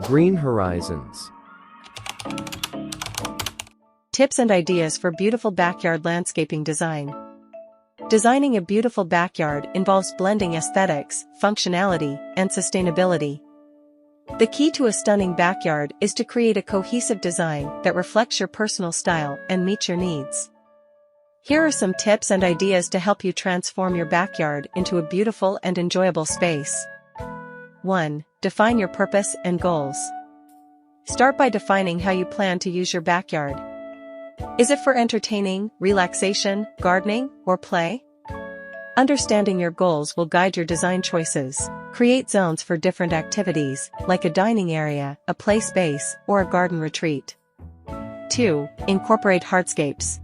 Green horizons. Tips and ideas for beautiful backyard landscaping design. Designing a beautiful backyard involves blending aesthetics, functionality, and sustainability. The key to a stunning backyard is to create a cohesive design that reflects your personal style and meets your needs. Here are some tips and ideas to help you transform your backyard into a beautiful and enjoyable space. 1. Define your purpose and goals. Start by defining how you plan to use your backyard. Is it for entertaining, relaxation, gardening, or play? Understanding your goals will guide your design choices. Create zones for different activities, like a dining area, a play space, or a garden retreat. 2. Incorporate hardscapes.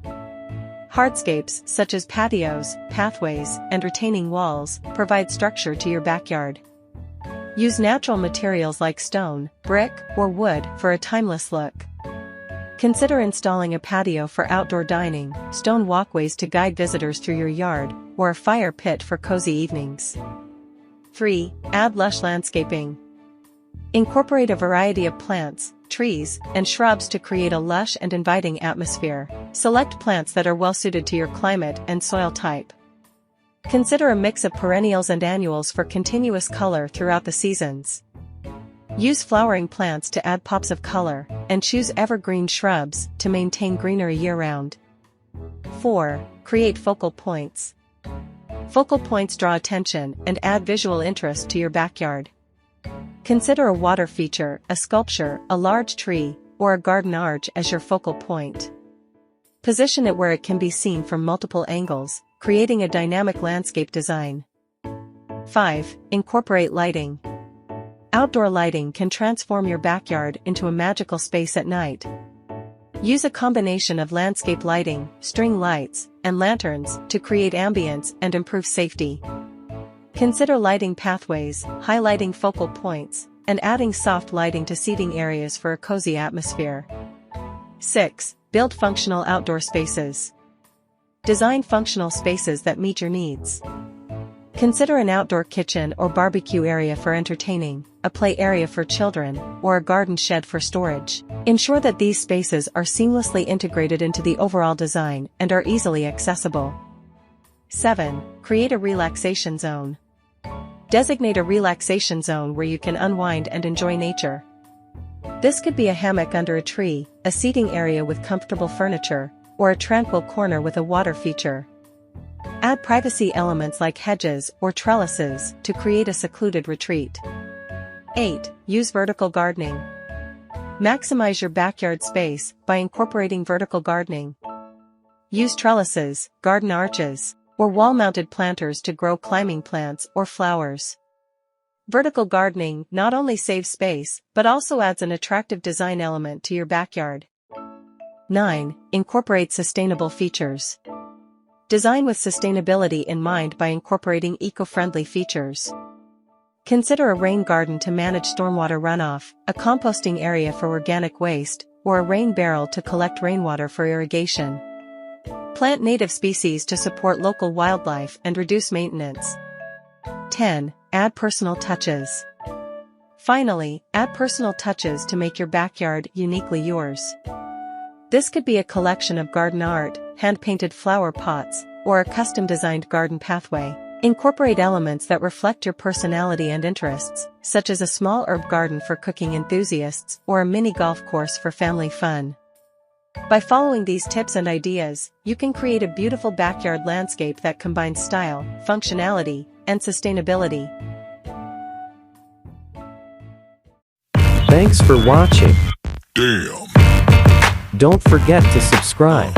Hardscapes, such as patios, pathways, and retaining walls, provide structure to your backyard. Use natural materials like stone, brick, or wood for a timeless look. Consider installing a patio for outdoor dining, stone walkways to guide visitors through your yard, or a fire pit for cozy evenings. 3. Add lush landscaping. Incorporate a variety of plants, trees, and shrubs to create a lush and inviting atmosphere. Select plants that are well suited to your climate and soil type. Consider a mix of perennials and annuals for continuous color throughout the seasons. Use flowering plants to add pops of color, and choose evergreen shrubs to maintain greenery year-round. 4. Create focal points. Focal points draw attention and add visual interest to your backyard. Consider a water feature, a sculpture, a large tree, or a garden arch as your focal point. Position it where it can be seen from multiple angles, creating a dynamic landscape design. 5. Incorporate lighting. Outdoor lighting can transform your backyard into a magical space at night. Use a combination of landscape lighting, string lights, and lanterns to create ambience and improve safety. Consider lighting pathways, highlighting focal points, and adding soft lighting to seating areas for a cozy atmosphere. 6. Build functional outdoor spaces. Design functional spaces that meet your needs. Consider an outdoor kitchen or barbecue area for entertaining, a play area for children, or a garden shed for storage. Ensure that these spaces are seamlessly integrated into the overall design and are easily accessible. 7. Create a relaxation zone. Designate a relaxation zone where you can unwind and enjoy nature. This could be a hammock under a tree, a seating area with comfortable furniture, or a tranquil corner with a water feature. Add privacy elements like hedges or trellises to create a secluded retreat. 8. Use vertical gardening. Maximize your backyard space by incorporating vertical gardening. Use trellises, garden arches, or wall-mounted planters to grow climbing plants or flowers. Vertical gardening not only saves space, but also adds an attractive design element to your backyard. 9. Incorporate sustainable features. Design with sustainability in mind by incorporating eco-friendly features. Consider a rain garden to manage stormwater runoff, a composting area for organic waste, or a rain barrel to collect rainwater for irrigation. Plant native species to support local wildlife and reduce maintenance. 10. Add personal touches. Finally, add personal touches to make your backyard uniquely yours. This could be a collection of garden art, hand-painted flower pots, or a custom-designed garden pathway. Incorporate elements that reflect your personality and interests, such as a small herb garden for cooking enthusiasts or a mini golf course for family fun. By following these tips and ideas, you can create a beautiful backyard landscape that combines style, functionality, and sustainability. Thanks for watching. Damn. Don't forget to subscribe.